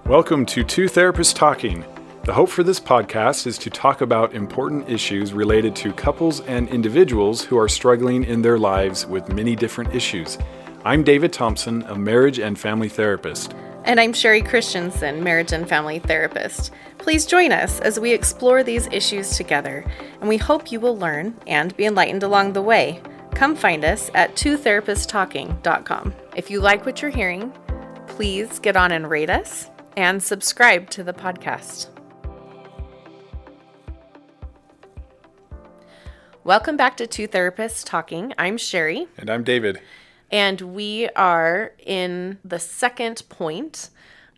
Welcome to Two Therapists Talking. The hope for this podcast is to talk about important issues related to couples and individuals who are struggling in their lives with many different issues. I'm David Thompson, a marriage and family therapist. And I'm Sherie Christensen, marriage and family therapist. Please join us as we explore these issues together, and we hope you will learn and be enlightened along the way. Come find us at twotherapisttalking.com. If you like what you're hearing, please get on and rate us and subscribe to the podcast. Welcome back to Two Therapists Talking. I'm Sherie. And I'm David. And we are in the second point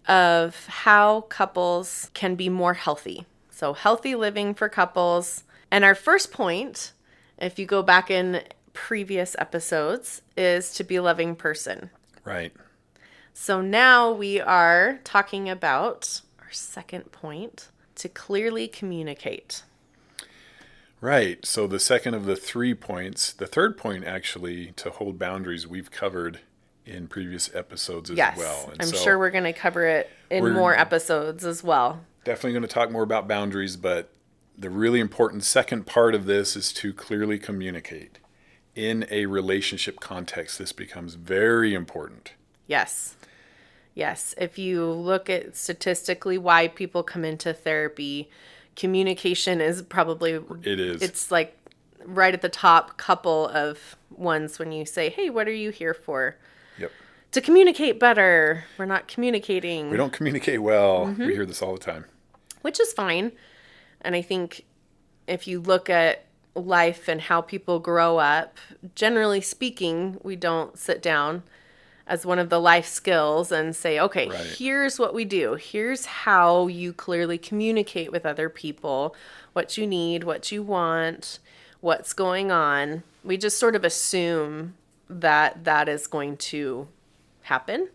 of how couples can be more healthy. So healthy living for couples. And our first point, if you go back in previous episodes, is to be a loving person. Right. So now we are talking about our second point, to clearly communicate. Right. So the second of the 3 points, the third point actually, to hold boundaries, we've covered in previous episodes as well. And I'm sure we're going to cover it in more episodes as well. Definitely going to talk more about boundaries, but the really important second part of this is to clearly communicate. In a relationship context, this becomes very important. Yes. If you look at statistically why people come into therapy, communication is probably... It is. It's like right at the top couple of ones when you say, hey, what are you here for? Yep. To communicate better. We're not communicating. We don't communicate well. We hear this all the time. Which is fine. And I think if you look at life and how people grow up, generally speaking, we don't sit down as one of the life skills and say, okay, Here's what we do. Here's how you clearly communicate with other people, what you need, what you want, what's going on. We just sort of assume that that is going to happen.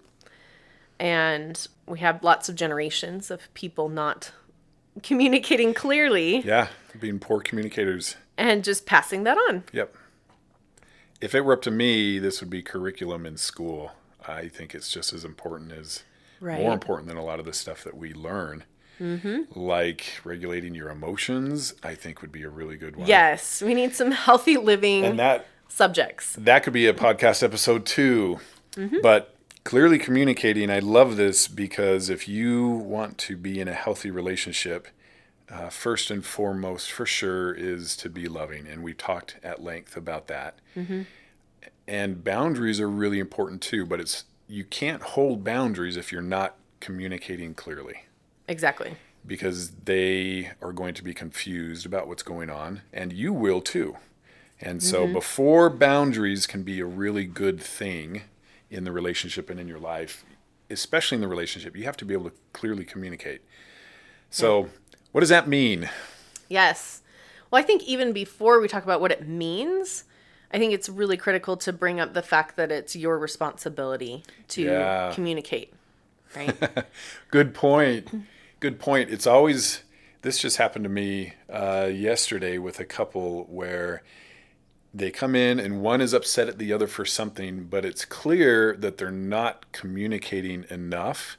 And we have lots of generations of people not communicating clearly. Yeah, being poor communicators. And just passing that on. Yep. If it were up to me, this would be curriculum in school. I think it's just as important as, more important than a lot of the stuff that we learn. Mm-hmm. Like regulating your emotions, I think would be a really good one. Yes, we need some healthy living subjects. That could be a podcast episode too. Mm-hmm. But clearly communicating, I love this because if you want to be in a healthy relationship, first and foremost, for sure, is to be loving. And we talked at length about that. Mm-hmm. And boundaries are really important too, but you can't hold boundaries if you're not communicating clearly. Exactly. Because they are going to be confused about what's going on, and you will too. And so before boundaries can be a really good thing in the relationship and in your life, especially in the relationship, you have to be able to clearly communicate. So what does that mean? Yes. Well, I think even before we talk about what it means, I think it's really critical to bring up the fact that it's your responsibility to communicate, right? Good point. It's always, this just happened to me yesterday with a couple where they come in and one is upset at the other for something, but it's clear that they're not communicating enough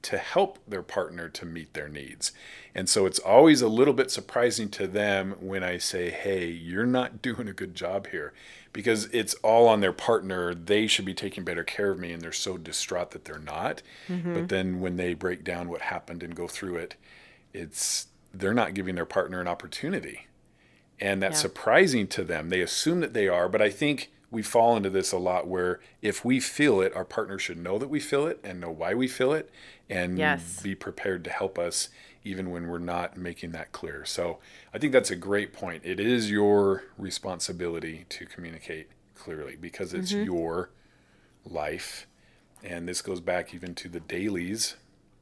to help their partner to meet their needs. And so it's always a little bit surprising to them when I say, hey, you're not doing a good job here, because it's all on their partner. They should be taking better care of me, and they're so distraught that they're not. Mm-hmm. But then when they break down what happened and go through it, they're not giving their partner an opportunity. And that's surprising to them. They assume that they are, but I think we fall into this a lot where if we feel it, our partner should know that we feel it and know why we feel it and be prepared to help us even when we're not making that clear. So I think that's a great point. It is your responsibility to communicate clearly because it's your life. And this goes back even to the dailies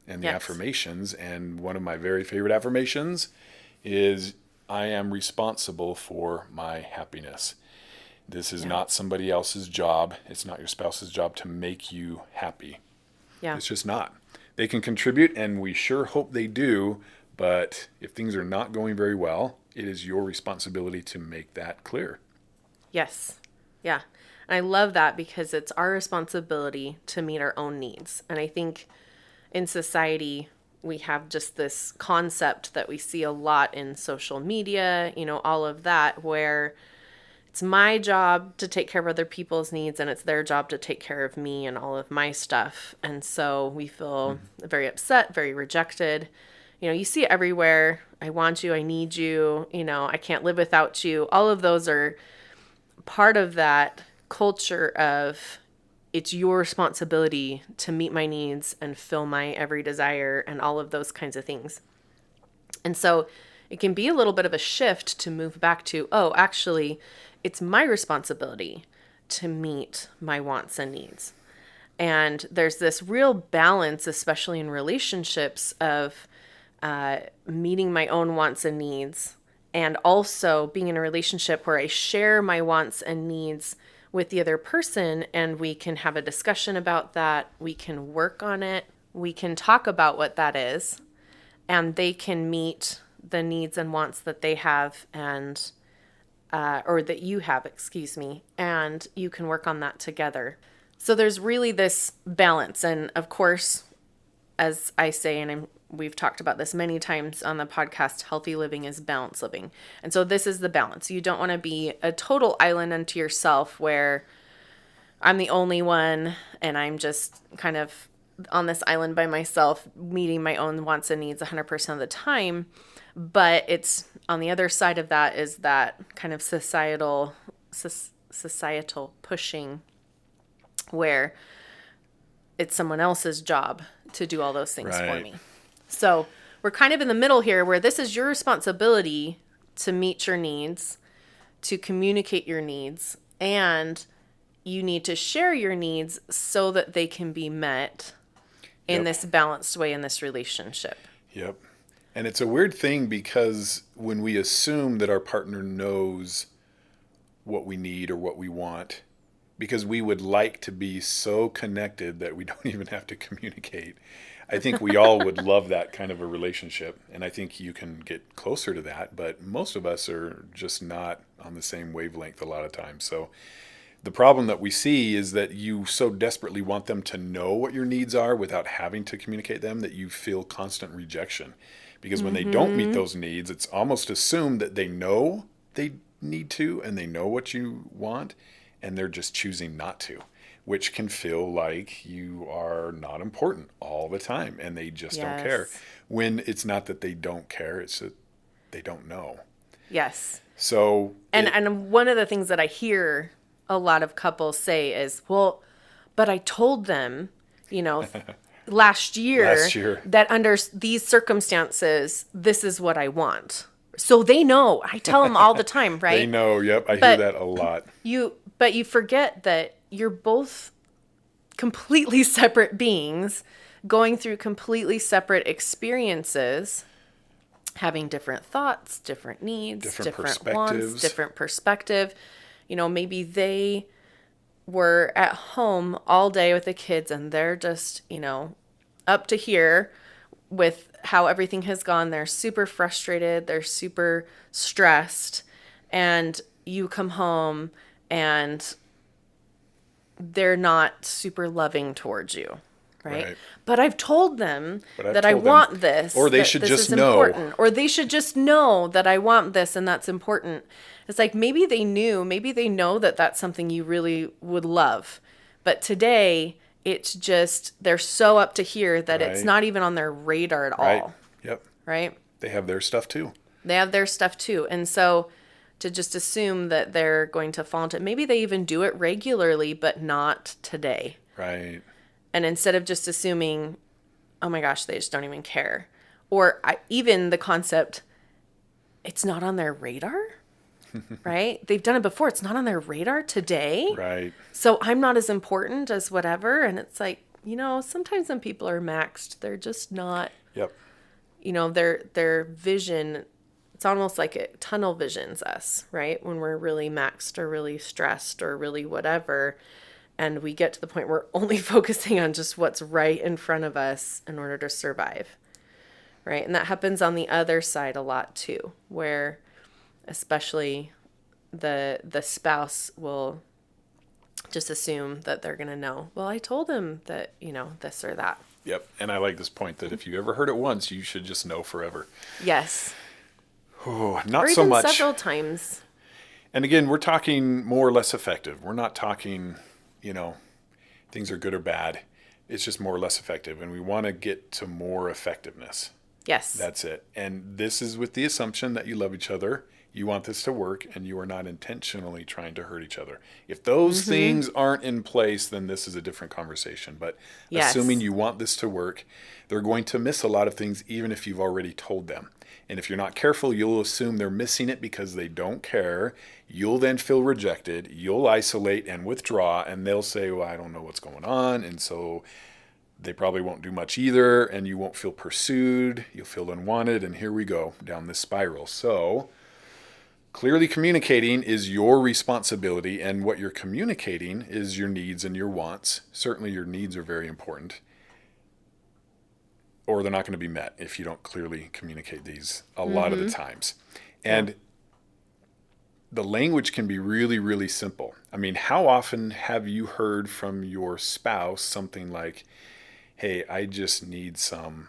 and the affirmations. And one of my very favorite affirmations is, I am responsible for my happiness. This is not somebody else's job. It's not your spouse's job to make you happy. Yeah. It's just not. They can contribute, and we sure hope they do, but if things are not going very well, it is your responsibility to make that clear. Yes. Yeah. And I love that because it's our responsibility to meet our own needs. And I think in society, we have just this concept that we see a lot in social media, all of that, where it's my job to take care of other people's needs and it's their job to take care of me and all of my stuff. And so we feel very upset, very rejected. You see it everywhere. I want you. I need you. I can't live without you. All of those are part of that culture of it's your responsibility to meet my needs and fill my every desire and all of those kinds of things. And so it can be a little bit of a shift to move back to, oh, actually, it's my responsibility to meet my wants and needs. And there's this real balance, especially in relationships, of meeting my own wants and needs, and also being in a relationship where I share my wants and needs with the other person, and we can have a discussion about that. We can work on it. We can talk about what that is, and they can meet the needs and wants that they have and or that you have, and you can work on that together. So there's really this balance. And of course, as I say, and we've talked about this many times on the podcast, healthy living is balanced living. And so this is the balance. You don't want to be a total island unto yourself where I'm the only one and I'm just kind of on this island by myself, meeting my own wants and needs 100% of the time. But it's on the other side of that is that kind of societal pushing where it's someone else's job to do all those things for me. So we're kind of in the middle here where this is your responsibility to meet your needs, to communicate your needs, and you need to share your needs so that they can be met in this balanced way in this relationship. Yep. And it's a weird thing because when we assume that our partner knows what we need or what we want, because we would like to be so connected that we don't even have to communicate. I think we all would love that kind of a relationship. And I think you can get closer to that, but most of us are just not on the same wavelength a lot of times. So the problem that we see is that you so desperately want them to know what your needs are without having to communicate them that you feel constant rejection. Because when they don't meet those needs, it's almost assumed that they know they need to and they know what you want, and they're just choosing not to, which can feel like you are not important all the time and they just don't care. When it's not that they don't care, it's that they don't know. Yes. So and one of the things that I hear a lot of couples say is, well, but I told them, last year that under these circumstances, this is what I want. So they know. I tell them all the time, right? They know. Yep. I hear that a lot. But you forget that you're both completely separate beings going through completely separate experiences, having different thoughts, different needs, different wants, different perspective. Maybe they were at home all day with the kids and they're just, up to here with how everything has gone. They're super frustrated. They're super stressed. And you come home and they're not super loving towards you. Right? But I've told them that I want this. Or they should just know. Important. Or they should just know that I want this and that's important. It's like maybe they know that that's something you really would love. But today, it's just, they're so up to here that it's not even on their radar at all. Yep. Right? They have their stuff too. And so to just assume that they're going to fall into, maybe they even do it regularly, but not today. Right. And instead of just assuming, oh my gosh, they just don't even care. Or even the concept, it's not on their radar, right? They've done it before. It's not on their radar today. Right. So I'm not as important as whatever. And it's like, sometimes when people are maxed, they're just not, their vision, it's almost like it tunnel visions us, right? When we're really maxed or really stressed or really whatever. And we get to the point where we're only focusing on just what's right in front of us in order to survive, right? And that happens on the other side a lot too, where especially the spouse will just assume that they're going to know, well, I told him that, this or that. Yep. And I like this point that if you ever heard it once, you should just know forever. Yes. Oh, Or not so even much. several times. And again, we're talking more or less effective. We're not talking, things are good or bad. It's just more or less effective. And we want to get to more effectiveness. Yes. That's it. And this is with the assumption that you love each other. You want this to work and you are not intentionally trying to hurt each other. If those things aren't in place, then this is a different conversation. But assuming Yes. you want this to work, they're going to miss a lot of things even if you've already told them. And if you're not careful, you'll assume they're missing it because they don't care. You'll then feel rejected. You'll isolate and withdraw, and they'll say, well, I don't know what's going on. And so they probably won't do much either, and you won't feel pursued. You'll feel unwanted, and here we go down this spiral. So clearly communicating is your responsibility, and what you're communicating is your needs and your wants. Certainly your needs are very important, or they're not going to be met if you don't clearly communicate these a lot of the times. And the language can be really, really simple. I mean, how often have you heard from your spouse something like, hey, I just need some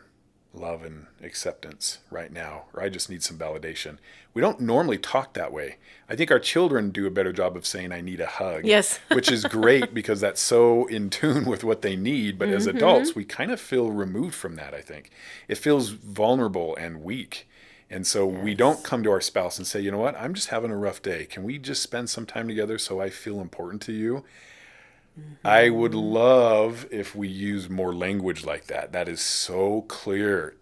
love and acceptance right now, or I just need some validation? We don't normally talk that way. I think our children do a better job of saying, I need a hug. Yes. Which is great because that's so in tune with what they need. But as adults, we kind of feel removed from that, I think. It feels vulnerable and weak. And so we don't come to our spouse and say, you know what, I'm just having a rough day. Can we just spend some time together so I feel important to you? I would love if we use more language like that. That is so clear.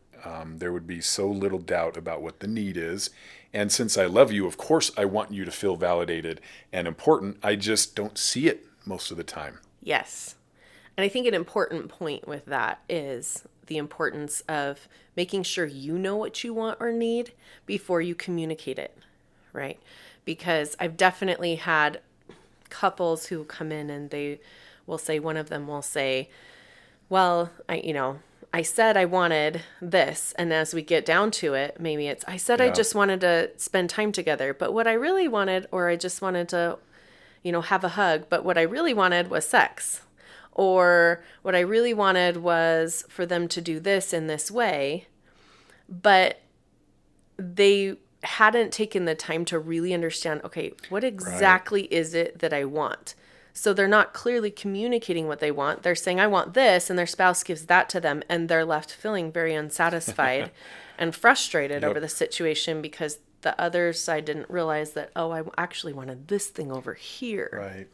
There would be so little doubt about what the need is. And since I love you, of course, I want you to feel validated and important. I just don't see it most of the time. Yes. And I think an important point with that is the importance of making sure you know what you want or need before you communicate it, right? Because I've definitely had couples who come in and they will say, one of them will say, well, I said I wanted this. And as we get down to it, maybe it's, I said I just wanted to spend time together. But what I really wanted, or I just wanted to, have a hug. But what I really wanted was sex. Or what I really wanted was for them to do this in this way. But they hadn't taken the time to really understand, okay, what exactly is it that I want? So they're not clearly communicating what they want. They're saying, I want this, and their spouse gives that to them, and they're left feeling very unsatisfied and frustrated over the situation because the other side didn't realize that, oh, I actually wanted this thing over here. Right.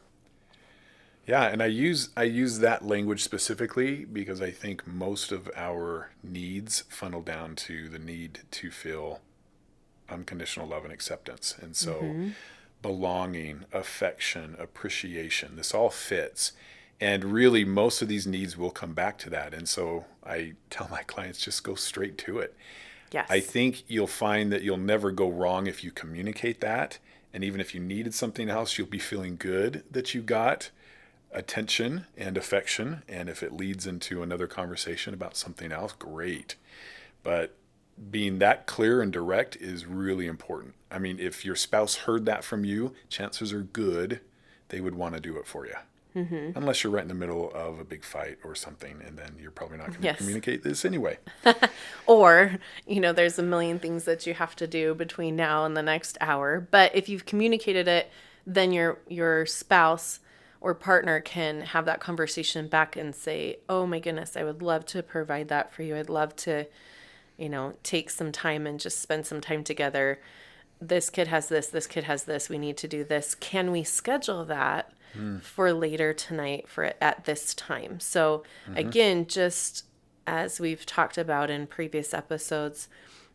Yeah, and I use that language specifically because I think most of our needs funnel down to the need to feel unconditional love and acceptance. And so belonging, affection, appreciation, this all fits. And really, most of these needs will come back to that. And so I tell my clients, just go straight to it. Yes. I think you'll find that you'll never go wrong if you communicate that. And even if you needed something else, you'll be feeling good that you got attention and affection. And if it leads into another conversation about something else, great. But being that clear and direct is really important. I mean, if your spouse heard that from you, chances are good they would want to do it for you. Unless you're right in the middle of a big fight or something, and then you're probably not going to communicate this anyway. Or, there's a million things that you have to do between now and the next hour. But if you've communicated it, then your spouse or partner can have that conversation back and say, oh my goodness, I would love to provide that for you. I'd love to, take some time and just spend some time together. This kid has this kid has this. We need to do this. Can we schedule that for later tonight at this time? So again, just as we've talked about in previous episodes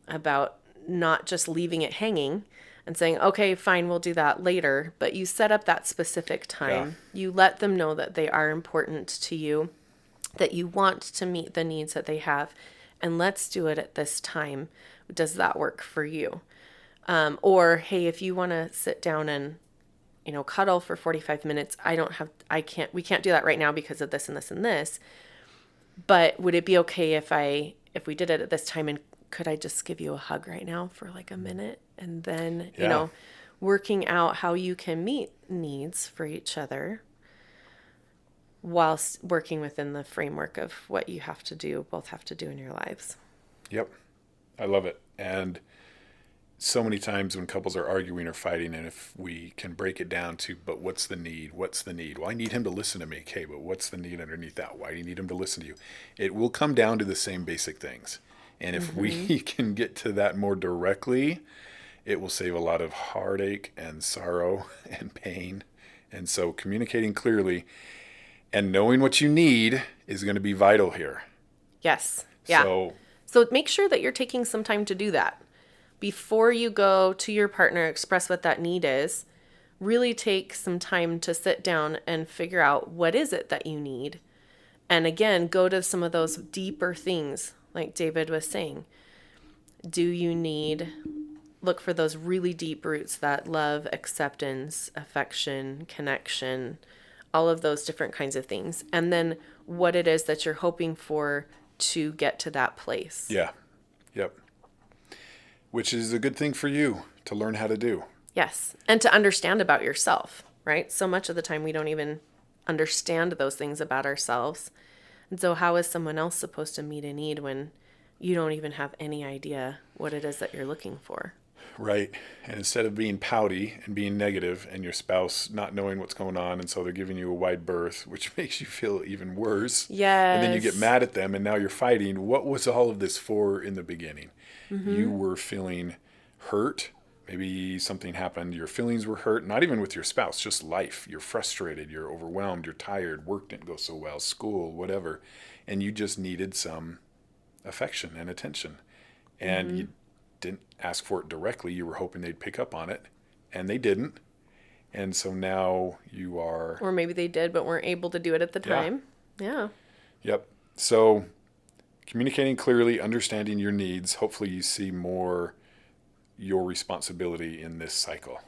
about not just leaving it hanging and saying, okay, fine, we'll do that later. But you set up that specific time. Yeah. You let them know that they are important to you, that you want to meet the needs that they have. And let's do it at this time. Does that work for you? Or, hey, if you want to sit down and, cuddle for 45 minutes, we can't do that right now because of this and this and this. But would it be okay if we did it at this time, and could I just give you a hug right now for like a minute? And then, working out how you can meet needs for each other. whilst working within the framework of what you have to do, both have to do in your lives. Yep. I love it. And so many times when couples are arguing or fighting, and if we can break it down to, but what's the need? What's the need? Well, I need him to listen to me. Okay, but what's the need underneath that? Why do you need him to listen to you? It will come down to the same basic things. And if we can get to that more directly, it will save a lot of heartache and sorrow and pain. And so communicating clearly and knowing what you need is going to be vital here. Yes. Yeah. So make sure that you're taking some time to do that. Before you go to your partner, express what that need is, really take some time to sit down and figure out what is it that you need. And again, go to some of those deeper things, like David was saying. Do you need, look for those really deep roots, that love, acceptance, affection, connection, all of those different kinds of things. And then what it is that you're hoping for to get to that place. Yeah. Yep. Which is a good thing for you to learn how to do. Yes. And to understand about yourself, right? So much of the time we don't even understand those things about ourselves. And so how is someone else supposed to meet a need when you don't even have any idea what it is that you're looking for? Right. And instead of being pouty and being negative and your spouse not knowing what's going on, and so they're giving you a wide berth, which makes you feel even worse. Yes. And then you get mad at them and now you're fighting. What was all of this for in the beginning? You were feeling hurt. Maybe something happened. Your feelings were hurt, not even with your spouse, just life. You're frustrated. You're overwhelmed. You're tired. Work didn't go so well. School, whatever. And you just needed some affection and attention. And you didn't ask for it directly. You were hoping they'd pick up on it. And they didn't. And so now you are... Or maybe they did, but weren't able to do it at the time. Yeah. Yep. So communicating clearly, understanding your needs, hopefully you see more your responsibility in this cycle.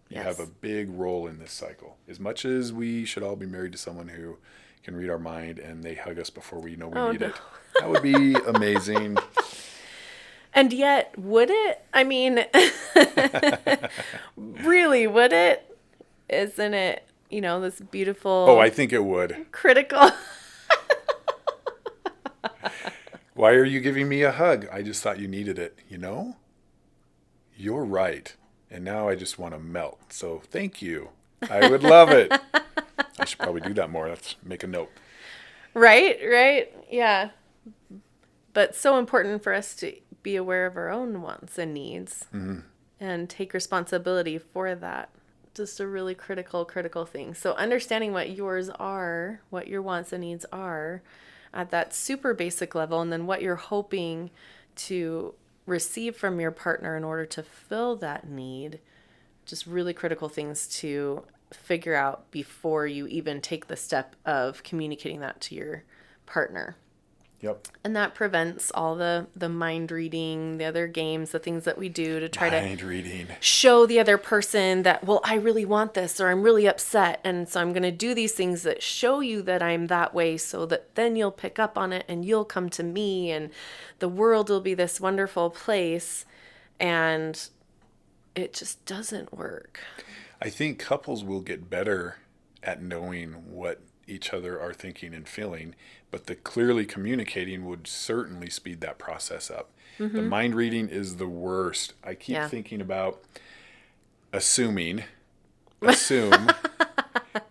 You have a big role in this cycle. As much as we should all be married to someone who can read our mind and they hug us before we know we need it. That would be amazing. And yet, would it? I mean, really, would it? Isn't it, this beautiful... Oh, I think it would. Critical... Why are you giving me a hug? I just thought you needed it. You're right. And now I just want to melt. So thank you. I would love it. I should probably do that more. Let's make a note. Right. Yeah. But so important for us to be aware of our own wants and needs and take responsibility for that. Just a really critical thing. So understanding what yours are, what your wants and needs are, at that super basic level, and then what you're hoping to receive from your partner in order to fill that need. Just really critical things to figure out before you even take the step of communicating that to your partner. Yep. And that prevents all the mind reading, the other games, the things that we do to try to show the other person that, well, I really want this, or I'm really upset. And so I'm going to do these things that show you that I'm that way so that then you'll pick up on it and you'll come to me and the world will be this wonderful place. And it just doesn't work. I think couples will get better at knowing what each other are thinking and feeling, but the clearly communicating would certainly speed that process up. The mind reading is the worst. I keep thinking about assume.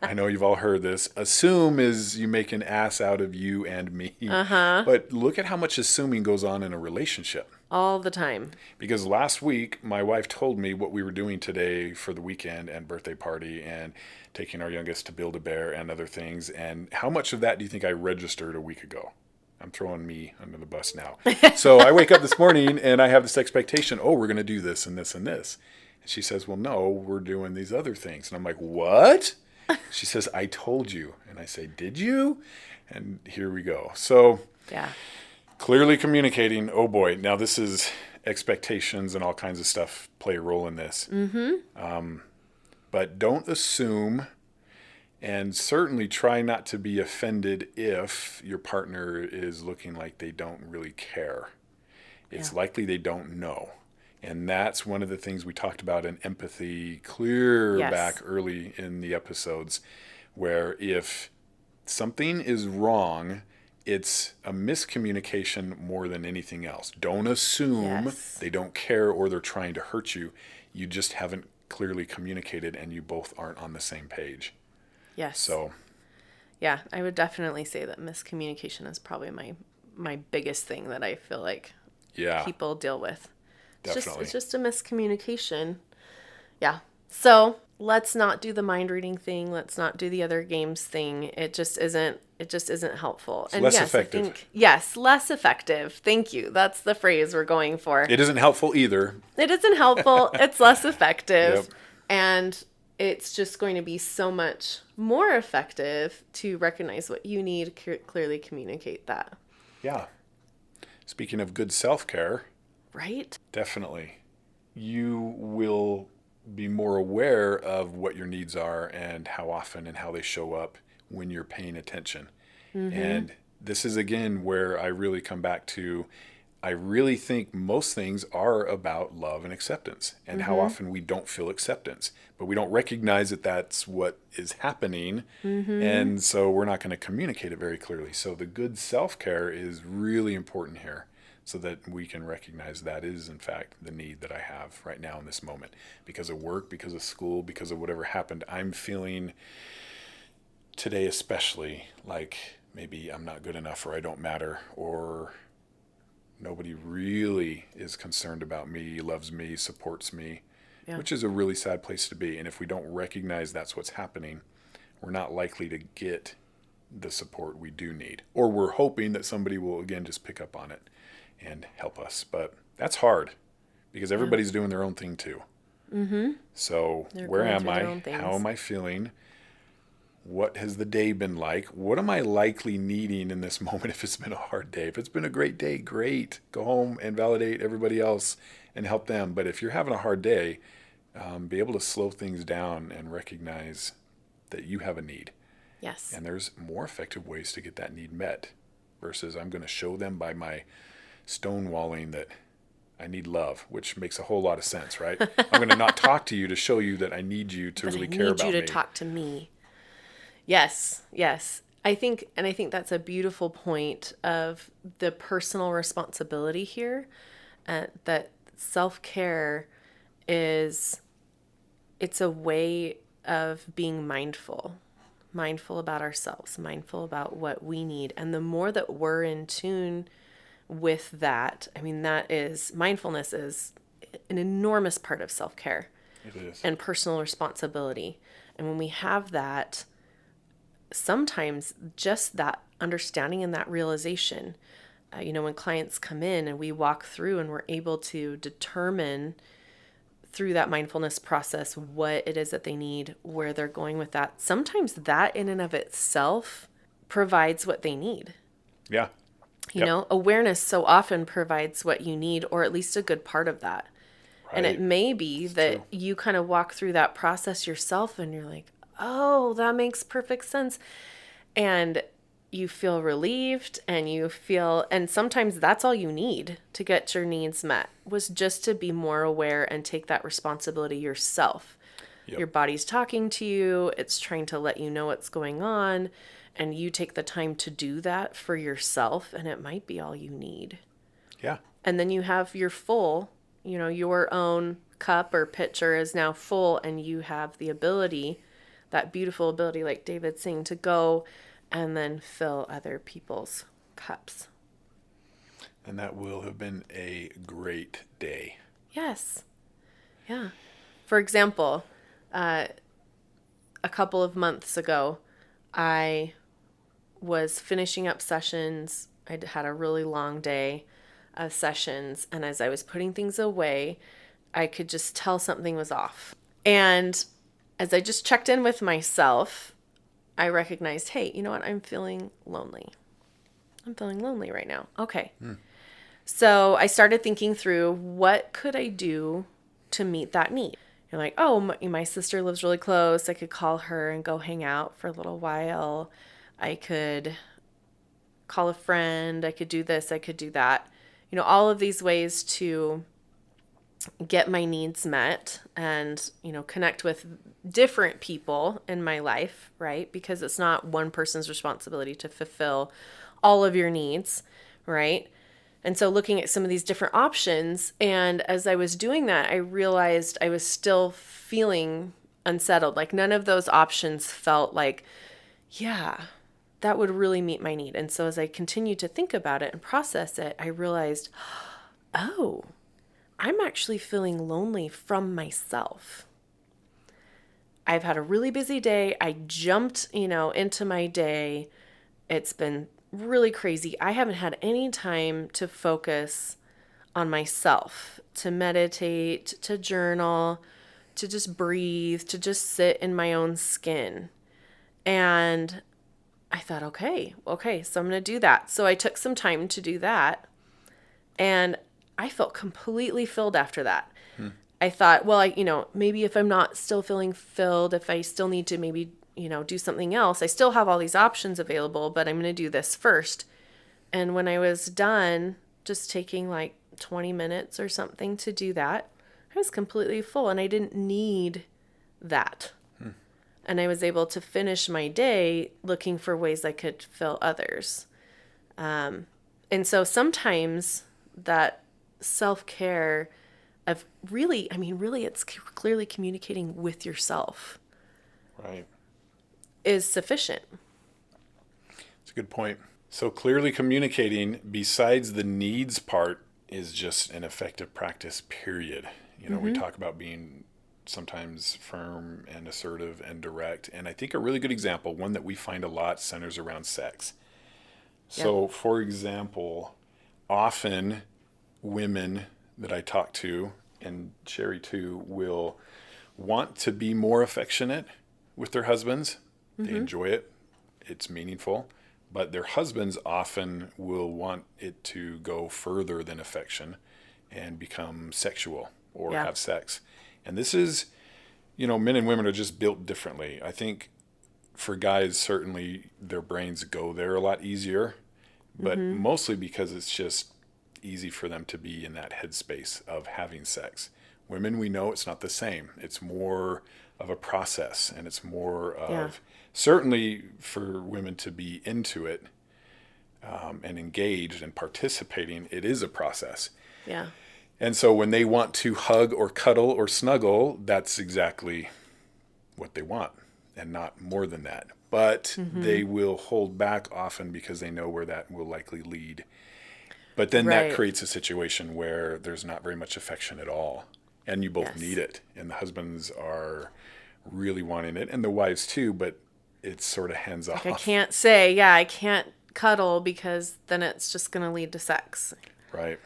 I know you've all heard this. Assume is you make an ass out of you and me. But look at how much assuming goes on in a relationship. All the time. Because last week, my wife told me what we were doing today for the weekend and birthday party and taking our youngest to Build-A-Bear and other things. And how much of that do you think I registered a week ago? I'm throwing me under the bus now. So I wake up this morning and I have this expectation, we're going to do this and this and this. And she says, well, no, we're doing these other things. And I'm like, what? She says, I told you. And I say, did you? And here we go. So clearly communicating, oh boy, now this is expectations and all kinds of stuff play a role in this. But don't assume, and certainly try not to be offended if your partner is looking like they don't really care. It's likely they don't know. And that's one of the things we talked about in empathy back early in the episodes, where if something is wrong. It's a miscommunication more than anything else. Don't assume Yes. they don't care or they're trying to hurt you. You just haven't clearly communicated and you both aren't on the same page. Yes. So, yeah, I would definitely say that miscommunication is probably my biggest thing that I feel like yeah, people deal with. definitely. It's just a miscommunication. Yeah. So let's not do the mind reading thing. Let's not do the other games thing. It just isn't helpful. It's less effective. I think, yes, less effective. Thank you. That's the phrase we're going for. It isn't helpful either. It isn't helpful. It's less effective. Yep. And it's just going to be so much more effective to recognize what you need, clearly communicate that. Yeah. Speaking of good self-care, Right? definitely. You will be more aware of what your needs are and how often and how they show up when you're paying attention. And this is, again, where I really come back to, I really think most things are about love and acceptance and how often we don't feel acceptance, but we don't recognize that that's what is happening. And so we're not going to communicate it very clearly. So the good self-care is really important here so that we can recognize that is, in fact, the need that I have right now in this moment. Because of work, because of school, because of whatever happened, I'm feeling today especially like maybe I'm not good enough or I don't matter or nobody really is concerned about me, loves me, supports me, which is a really sad place to be. And if we don't recognize that's what's happening, we're not likely to get the support we do need. Or we're hoping that somebody will, again, just pick up on it and help us. But that's hard because everybody's doing their own thing too. So where am I? How am I feeling? What has the day been like? What am I likely needing in this moment if it's been a hard day? If it's been a great day, great. Go home and validate everybody else and help them. But if you're having a hard day, be able to slow things down and recognize that you have a need. Yes. And there's more effective ways to get that need met versus I'm going to show them by my stonewalling that I need love, which makes a whole lot of sense, right? I'm going to not talk to you to show you that I need you to really care about me. I need you to talk to me. Yes, yes. I think that's a beautiful point of the personal responsibility here, that self-care it's a way of being mindful about ourselves, mindful about what we need. And the more that we're in tune with that, I mean, mindfulness is an enormous part of self-care. It is. And personal responsibility. And when we have that, sometimes just that understanding and that realization, when clients come in and we walk through and we're able to determine through that mindfulness process what it is that they need, where they're going with that, sometimes that in and of itself provides what they need. Yeah. You know, awareness so often provides what you need, or at least a good part of that. Right. And it may be that you kind of walk through that process yourself and you're like, oh, that makes perfect sense. And you feel relieved and sometimes that's all you need to get your needs met, was just to be more aware and take that responsibility yourself. Yep. Your body's talking to you. It's trying to let you know what's going on. And you take the time to do that for yourself. And it might be all you need. Yeah. And then you have your full, your own cup or pitcher is now full. And you have the ability, that beautiful ability, like David's saying, to go and then fill other people's cups. And that will have been a great day. Yes. Yeah. For example, a couple of months ago, I was finishing up sessions. I'd had a really long day of sessions. And as I was putting things away, I could just tell something was off. And as I just checked in with myself, I recognized, hey, you know what? I'm feeling lonely. I'm feeling lonely right now. Okay. So I started thinking through, what could I do to meet that need? You're like, oh, my sister lives really close. I could call her and go hang out for a little while. I could call a friend. I could do this. I could do that. All of these ways to get my needs met and, connect with different people in my life, right? Because it's not one person's responsibility to fulfill all of your needs, right? And so looking at some of these different options, and as I was doing that, I realized I was still feeling unsettled. Like none of those options felt like, yeah, that would really meet my need. And so as I continued to think about it and process it, I realized, oh, I'm actually feeling lonely from myself. I've had a really busy day. I jumped, into my day. It's been really crazy. I haven't had any time to focus on myself, to meditate, to journal, to just breathe, to just sit in my own skin. And I thought, okay, so I'm going to do that. So I took some time to do that. And I felt completely filled after that. I thought, well, maybe if I'm not still feeling filled, if I still need to maybe, do something else, I still have all these options available, but I'm going to do this first. And when I was done, just taking like 20 minutes or something to do that, I was completely full and I didn't need that. And I was able to finish my day looking for ways I could fill others. And so sometimes that self-care of really, it's clearly communicating with yourself. Right. Is sufficient. It's a good point. So clearly communicating, besides the needs part, is just an effective practice, period. We talk about being sometimes firm and assertive and direct. And I think a really good example, one that we find a lot, centers around sex. So, for example, often women that I talk to, and Sherie too, will want to be more affectionate with their husbands. They enjoy it. It's meaningful. But their husbands often will want it to go further than affection and become sexual or have sex. And this is, men and women are just built differently. I think for guys, certainly their brains go there a lot easier, but mostly because it's just easy for them to be in that headspace of having sex. Women, we know it's not the same. It's more of a process, and it's more of, certainly for women to be into it and engaged and participating, it is a process. Yeah. And so when they want to hug or cuddle or snuggle, that's exactly what they want and not more than that. But they will hold back often because they know where that will likely lead. But then that creates a situation where there's not very much affection at all. And you both need it. And the husbands are really wanting it, and the wives too, but it's sort of hands off. I can't say, I can't cuddle because then it's just going to lead to sex. Right.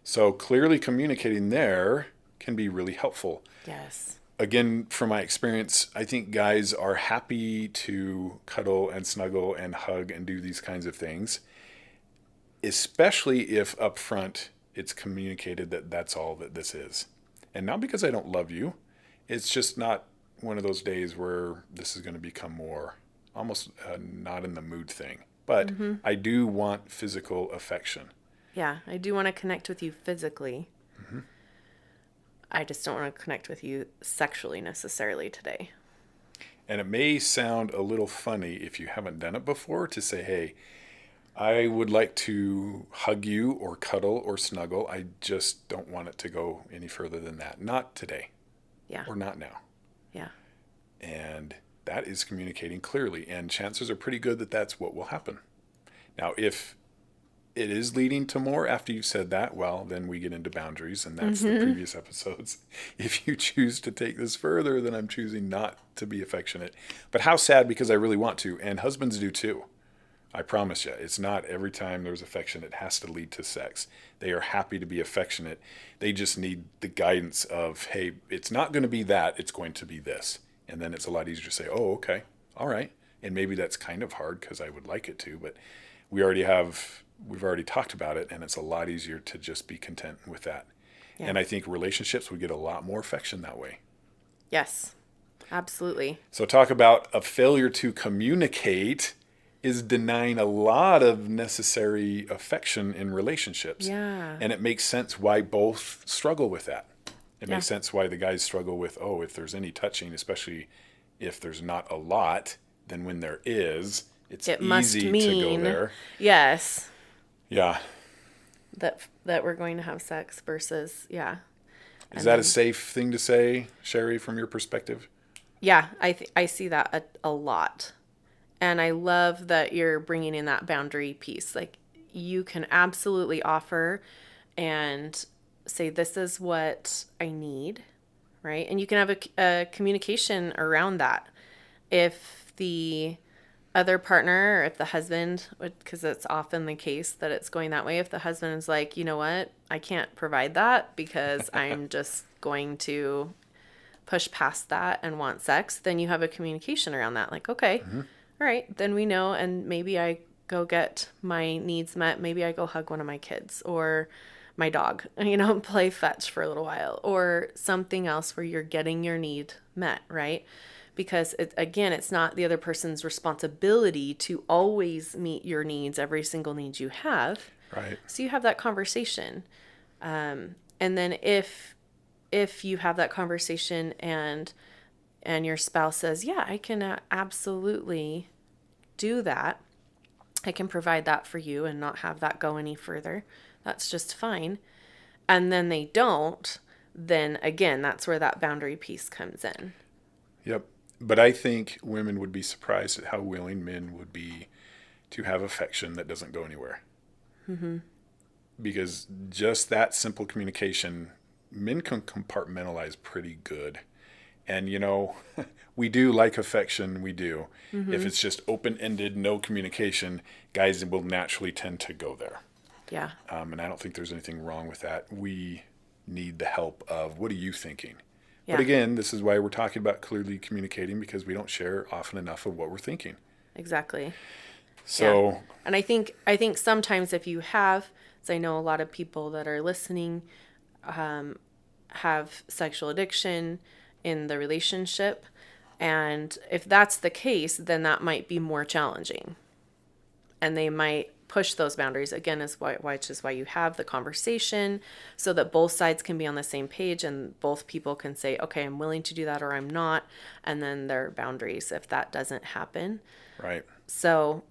So clearly communicating there can be really helpful. Yes. Again, from my experience, I think guys are happy to cuddle and snuggle and hug and do these kinds of things, especially if up front it's communicated that that's all that this is. And not because I don't love you. It's just not one of those days where this is going to become more almost not in the mood thing. But I do want physical affection. Yeah, I do want to connect with you physically. I just don't want to connect with you sexually necessarily today. And it may sound a little funny if you haven't done it before to say, hey, I would like to hug you or cuddle or snuggle. I just don't want it to go any further than that. Not today. Yeah. Or not now. Yeah. And that is communicating clearly. And chances are pretty good that that's what will happen. Now, if it is leading to more after you've said that, well, then we get into boundaries, and that's the previous episodes. If you choose to take this further, then I'm choosing not to be affectionate. But how sad, because I really want to, and husbands do too. I promise you, it's not every time there's affection it has to lead to sex. They are happy to be affectionate. They just need the guidance of, hey, it's not going to be that, it's going to be this. And then it's a lot easier to say, oh, okay, all right. And maybe that's kind of hard because I would like it to, but we've already talked about it, and it's a lot easier to just be content with that. Yeah. And I think relationships would get a lot more affection that way. Yes, absolutely. So talk about a failure to communicate is denying a lot of necessary affection in relationships. Yeah. And it makes sense why both struggle with that. It Yeah. makes sense why the guys struggle with, if there's any touching, especially if there's not a lot, then when there is, it's It must easy to go mean, there. yes, Yeah. that we're going to have sex versus, yeah. Is that a safe thing to say, Sherie, from your perspective? Yeah, I see that a lot. And I love that you're bringing in that boundary piece. Like, you can absolutely offer and say, this is what I need, right? And you can have a communication around that. If the other partner, or if the husband, because it's often the case that it's going that way, if the husband is like, you know what, I can't provide that because I'm just going to push past that and want sex, then you have a communication around that. Like, okay, all right, then we know, and maybe I go get my needs met. Maybe I go hug one of my kids or my dog, play fetch for a little while, or something else where you're getting your need met, right? Because it's not the other person's responsibility to always meet your needs, every single need you have. Right. So you have that conversation. And then if you have that conversation and your spouse says, yeah, I can absolutely do that. I can provide that for you and not have that go any further. That's just fine. And then they don't, then again, that's where that boundary piece comes in. Yep. But I think women would be surprised at how willing men would be to have affection that doesn't go anywhere. Mm-hmm. Because just that simple communication, men can compartmentalize pretty good. And, we do like affection, we do. Mm-hmm. If it's just open-ended, no communication, guys will naturally tend to go there. Yeah. And I don't think there's anything wrong with that. We need the help of, what are you thinking? Yeah. But again, this is why we're talking about clearly communicating, because we don't share often enough of what we're thinking. Exactly. So, yeah. And I think sometimes if you have, so I know a lot of people that are listening have sexual addiction in the relationship. And if that's the case, then that might be more challenging. And they might push those boundaries. Again, which is why you have the conversation, so that both sides can be on the same page and both people can say, okay, I'm willing to do that or I'm not. And then there are boundaries if that doesn't happen. Right. So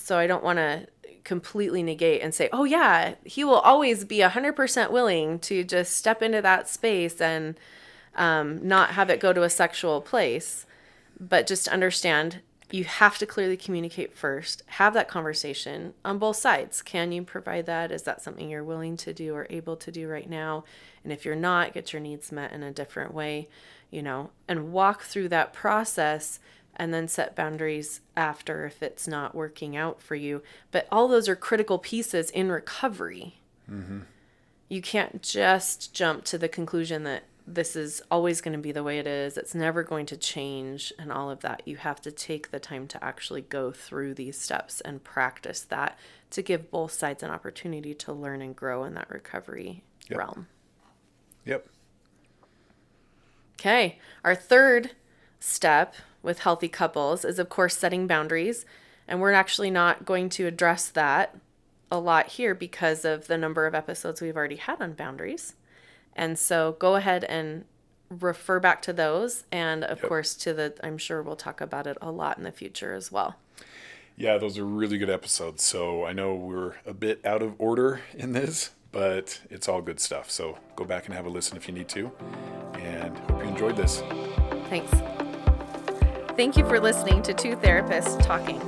I don't want to completely negate and say, oh yeah, he will always be 100% willing to just step into that space and not have it go to a sexual place. But just understand, you have to clearly communicate first. Have that conversation on both sides. Can you provide that? Is that something you're willing to do or able to do right now? And if you're not, get your needs met in a different way, and walk through that process and then set boundaries after if it's not working out for you. But all those are critical pieces in recovery. Mm-hmm. You can't just jump to the conclusion that this is always going to be the way it is. It's never going to change and all of that. You have to take the time to actually go through these steps and practice that to give both sides an opportunity to learn and grow in that recovery realm. Yep. Okay. Our third step with healthy couples is, of course, setting boundaries. And we're actually not going to address that a lot here because of the number of episodes we've already had on boundaries. And so go ahead and refer back to those. And of course, I'm sure we'll talk about it a lot in the future as well. Yeah, those are really good episodes. So I know we're a bit out of order in this, but it's all good stuff. So go back and have a listen if you need to. And hope you enjoyed this. Thanks. Thank you for listening to Two Therapists Talking.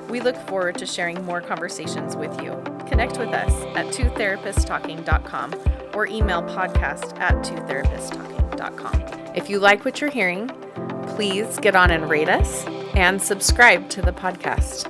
We look forward to sharing more conversations with you. Connect with us at twotherapisttalking.com or email podcast@twotherapisttalking.com. If you like what you're hearing, please get on and rate us and subscribe to the podcast.